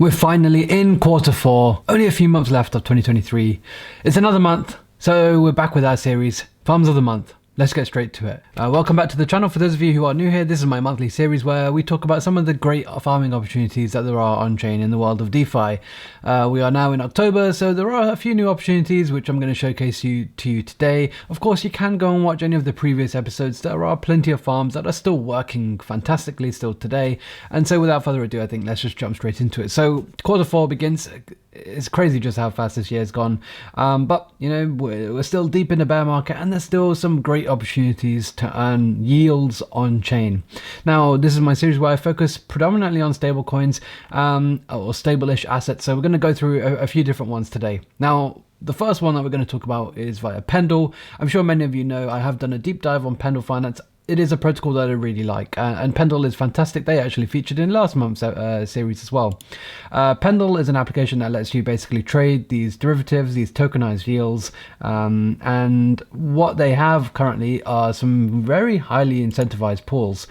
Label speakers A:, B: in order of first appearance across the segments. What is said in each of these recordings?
A: We're finally in quarter four, only a few months left of 2023. It's another month, so we're back with our series, Farms of the Month. Let's get straight to it. Welcome back to the channel. For those of you who are new here, this is my monthly series where we talk about some of the great farming opportunities that there are on-chain in the world of DeFi. We are now in October, so there are a few new opportunities which I'm going to showcase to you today. Of course, you can go and watch any of the previous episodes. There are plenty of farms that are still working fantastically still today. And so without further ado, I think let's just jump straight into it. So quarter four begins. It's crazy just how fast this year's gone, but you know, we're still deep in the bear market and there's still some great opportunities to earn yields on chain. Now, this is my series where I focus predominantly on stable coins or stable-ish assets, so we're going to go through a few different ones today. Now, the first one that we're going to talk about is via Pendle. I'm sure many of you know I have done a deep dive on Pendle Finance. It is a protocol that I really like, and Pendle is fantastic. They actually featured in last month's series as well. Pendle is an application that lets you basically trade these derivatives, these tokenized yields, and what they have currently are some very highly incentivized pools.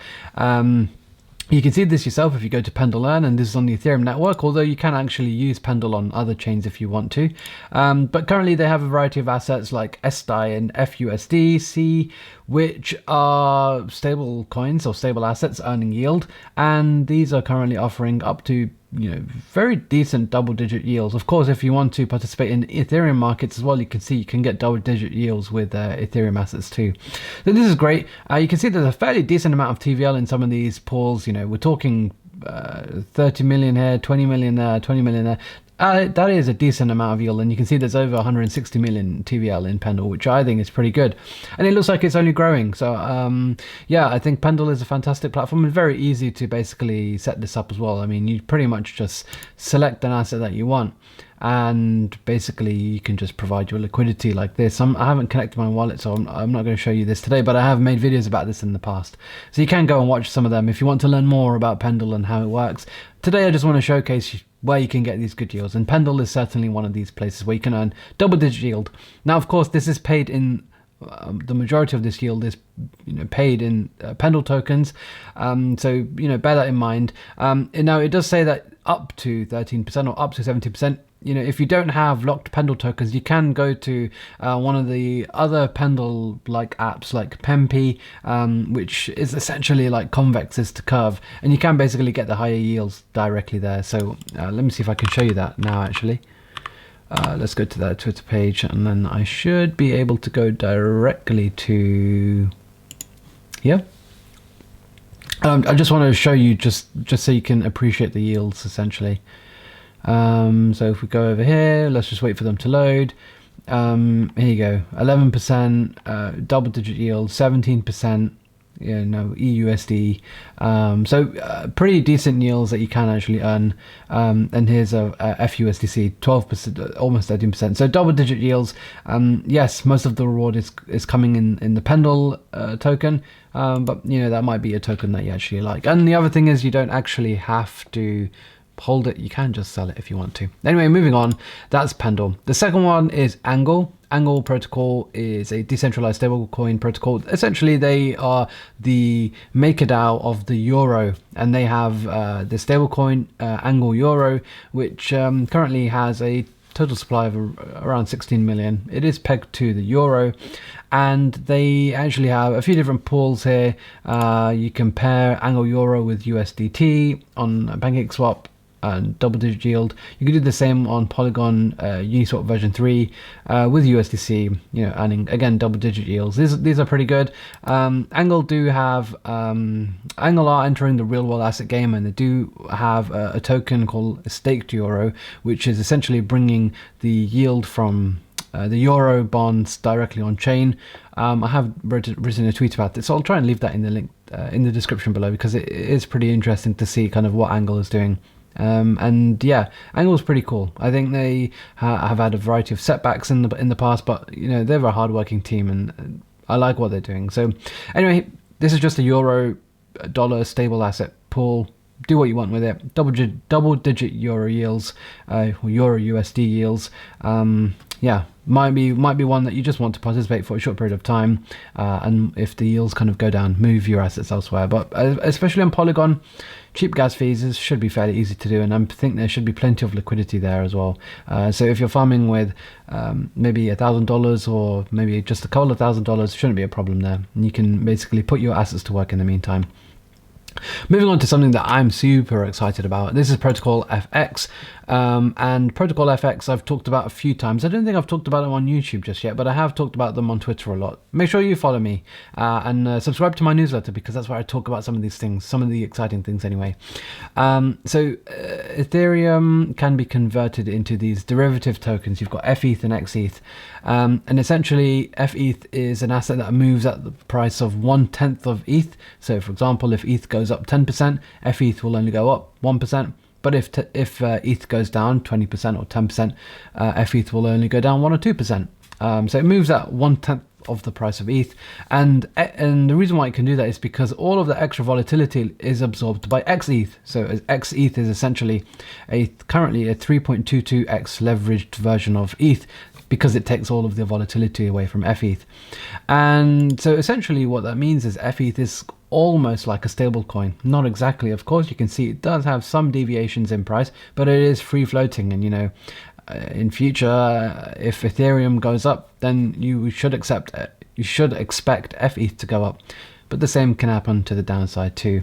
A: You can see this yourself if you go to Pendle Learn, and this is on the Ethereum network, although you can actually use Pendle on other chains if you want to. But currently they have a variety of assets like SDAI and FUSD, which are stable coins or stable assets earning yield, and these are currently offering up to very decent double-digit yields. Of course, if you want to participate in Ethereum markets as well, you can see you can get double-digit yields with Ethereum assets too. So this is great. You can see there's a fairly decent amount of TVL in some of these pools. We're talking 30 million here, 20 million there, 20 million there. That is a decent amount of yield, and you can see there's over 160 million TVL in Pendle, which I think is pretty good. And it looks like it's only growing. So yeah, I think Pendle is a fantastic platform. It's very easy to basically set this up as well. I mean, you pretty much just select an asset that you want, and basically you can just provide your liquidity like this. I haven't connected my wallet, so I'm not going to show you this today, but I have made videos about this in the past, so you can go and watch some of them if you want to learn more about Pendle and how it works. Today I just want to showcase where you can get these good yields, and Pendle is certainly one of these places where you can earn double-digit yield. Now, of course, this is paid in the majority of this yield is paid in Pendle tokens, so bear that in mind. Now it does say that up to 13% or up to 70%. If you don't have locked Pendle tokens, you can go to one of the other Pendle-like apps like Pempi, which is essentially like Convex's to Curve, and you can basically get the higher yields directly there. So let me see if I can show you that now, actually. Let's go to that Twitter page, and then I should be able to go directly to here. I just want to show you just so you can appreciate the yields, essentially. So if we go over here, let's just wait for them to load. Here you go, 11% double-digit yield, 17%. EUSD. So pretty decent yields that you can actually earn. And here's a FUSDC, 12%, almost 13%. So double-digit yields. Yes, most of the reward is coming in the Pendle token, but that might be a token that you actually like. And the other thing is you don't actually have to hold it, you can just sell it if you want to. Anyway, moving on, that's Pendle. The second one is Angle. Angle protocol is a decentralized stablecoin protocol. Essentially, they are the MakerDAO of the euro, and they have the stablecoin Angle Euro, which currently has a total supply of around 16 million. It is pegged to the euro, and they actually have a few different pools here. You can pair Angle Euro with USDT on PancakeSwap and double-digit yield. You can do the same on Polygon Uniswap version 3 with USDC, earning again double-digit yields. These are pretty good. Angle do have Angle are entering the real-world asset game, and they do have a token called Staked Euro, which is essentially bringing the yield from the euro bonds directly on chain. I have written a tweet about this, so I'll try and leave that in the link in the description below, because it is pretty interesting to see kind of what Angle is doing. And yeah, Angle's pretty cool. I think they have had a variety of setbacks in the past, but they're a hardworking team, and I like what they're doing. So anyway, this is just a euro dollar stable asset pool. Do what you want with it. Double digit euro yields, or euro USD yields. Yeah, might be one that you just want to participate for a short period of time, and if the yields kind of go down, move your assets elsewhere. But especially on Polygon, cheap gas fees should be fairly easy to do, and I think there should be plenty of liquidity there as well. So if you're farming with maybe $1,000 or maybe just a couple of $1,000, shouldn't be a problem there. And you can basically put your assets to work in the meantime. Moving on to something that I'm super excited about. This is Protocol FX, and Protocol FX I've talked about a few times. I don't think I've talked about them on YouTube just yet, but I have talked about them on Twitter a lot. Make sure you follow me and subscribe to my newsletter, because that's where I talk about some of these things, some of the exciting things anyway. So Ethereum can be converted into these derivative tokens. You've got fETH and xETH, and essentially fETH is an asset that moves at the price of 1/10 of ETH. So for example, if ETH goes up 10%, fETH will only go up 1%. But if ETH goes down 20% or 10%, fETH will only go down 1 or 2%. So it moves at 1/10 of the price of ETH, and the reason why it can do that is because all of the extra volatility is absorbed by xETH. So xETH is essentially currently a 3.22x leveraged version of ETH, because it takes all of the volatility away from fETH. And so essentially what that means is fETH is almost like a stable coin. Not exactly, of course. You can see it does have some deviations in price, but it is free floating, and in future, if Ethereum goes up, then you should expect fETH to go up. But the same can happen to the downside too.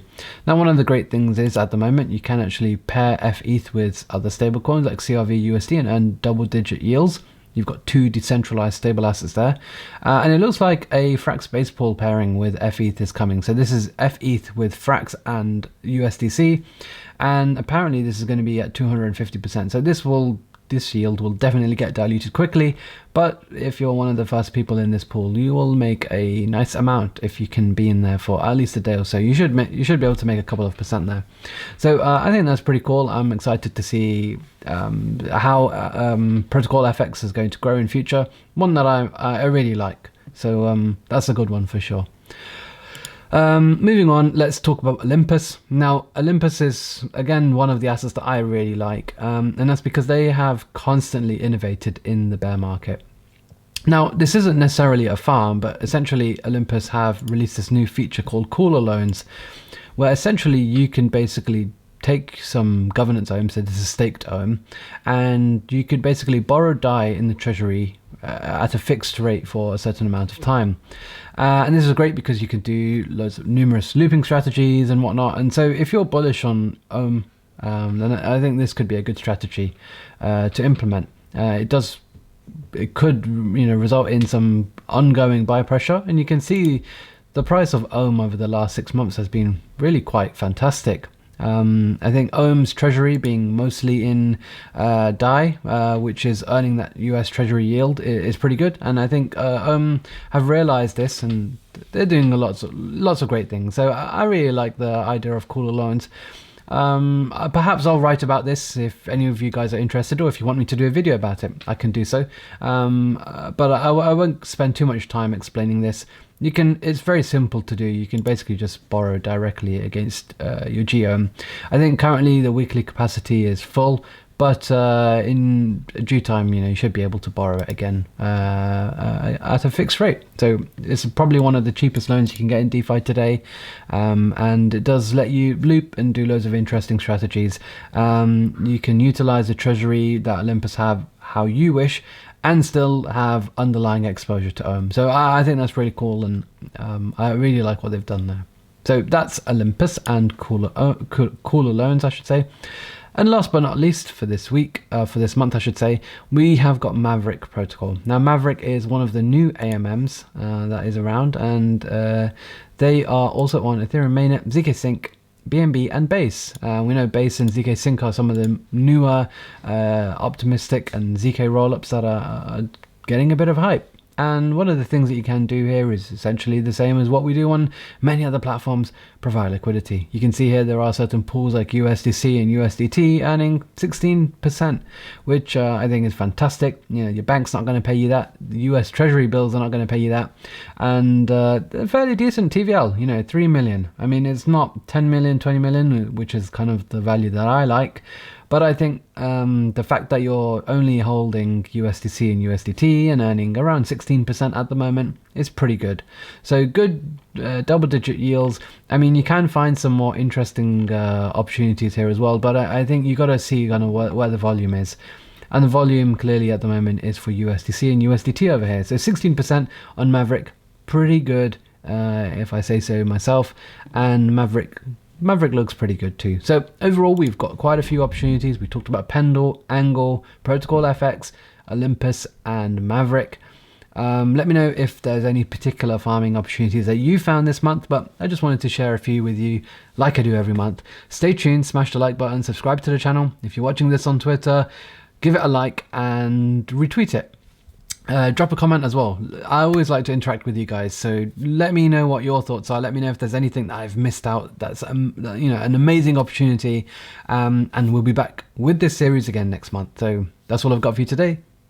A: Now, one of the great things is at the moment you can actually pair fETH with other stablecoins like CRV-USD and earn double-digit yields. You've got two decentralized stable assets there. And it looks like a Frax base pool pairing with fETH is coming. So this is fETH with Frax and USDC. And apparently this is going to be at 250%. So this yield will definitely get diluted quickly, but if you're one of the first people in this pool, you will make a nice amount if you can be in there for at least a day or so. You should be able to make a couple of percent there. So I think that's pretty cool. I'm excited to see how Protocol FX is going to grow in future. One that I really like. So that's a good one for sure. Moving on, let's talk about Olympus. Now, Olympus is, again, one of the assets that I really like, and that's because they have constantly innovated in the bear market. Now, this isn't necessarily a farm, but essentially Olympus have released this new feature called Cooler Loans, where essentially you can basically take some governance OM, so this is staked OM, and you could basically borrow DAI in the treasury at a fixed rate for a certain amount of time. And this is great because you can do numerous looping strategies and whatnot. And so if you're bullish on OM, then I think this could be a good strategy to implement. It could result in some ongoing buy pressure, and you can see the price of OM over the last 6 months has been really quite fantastic. I think OM's treasury being mostly in DAI, which is earning that US treasury yield, is pretty good. And I think OM have realized this, and they're doing lots of great things. So I really like the idea of Cooler Loans. Perhaps I'll write about this if any of you guys are interested, or if you want me to do a video about it, I can do so. But I won't spend too much time explaining this. It's very simple to do. You can basically just borrow directly against your GEOM. I think currently the weekly capacity is full, but in due time, you should be able to borrow it again at a fixed rate. So it's probably one of the cheapest loans you can get in DeFi today, and it does let you loop and do loads of interesting strategies. You can utilize the treasury that Olympus have how you wish, and still have underlying exposure to OM. So I think that's really cool, and I really like what they've done there. So that's Olympus and Cooler Loans, I should say. And last but not least for this week, for this month I should say, we have got Maverick Protocol. Now Maverick is one of the new AMMs that is around, and they are also on Ethereum mainnet, ZK Sync, BNB and Base. We know Base and ZK Sync are some of the newer optimistic and ZK rollups that are getting a bit of hype. And one of the things that you can do here is essentially the same as what we do on many other platforms: provide liquidity. You can see here there are certain pools like USDC and USDT earning 16%, which I think is fantastic. Your bank's not going to pay you that. The US Treasury bills are not going to pay you that. And fairly decent TVL, 3 million. I mean, it's not 10 million, 20 million, which is kind of the value that I like. But I think the fact that you're only holding USDC and USDT and earning around 16% at the moment is pretty good. So good double-digit yields. I mean, you can find some more interesting opportunities here as well, but I think you got to see kind of where the volume is. And the volume clearly at the moment is for USDC and USDT over here. So 16% on Maverick, pretty good if I say so myself. And Maverick looks pretty good too. So overall, we've got quite a few opportunities. We talked about Pendle, Angle, Protocol FX, Olympus, and Maverick. Let me know if there's any particular farming opportunities that you found this month, but I just wanted to share a few with you like I do every month. Stay tuned, smash the like button, subscribe to the channel. If you're watching this on Twitter, give it a like and retweet it. Drop a comment as well. I always like to interact with you guys, so let me know what your thoughts are. Let me know if there's anything that I've missed out that's an amazing opportunity, and we'll be back with this series again next month. So that's all I've got for you today.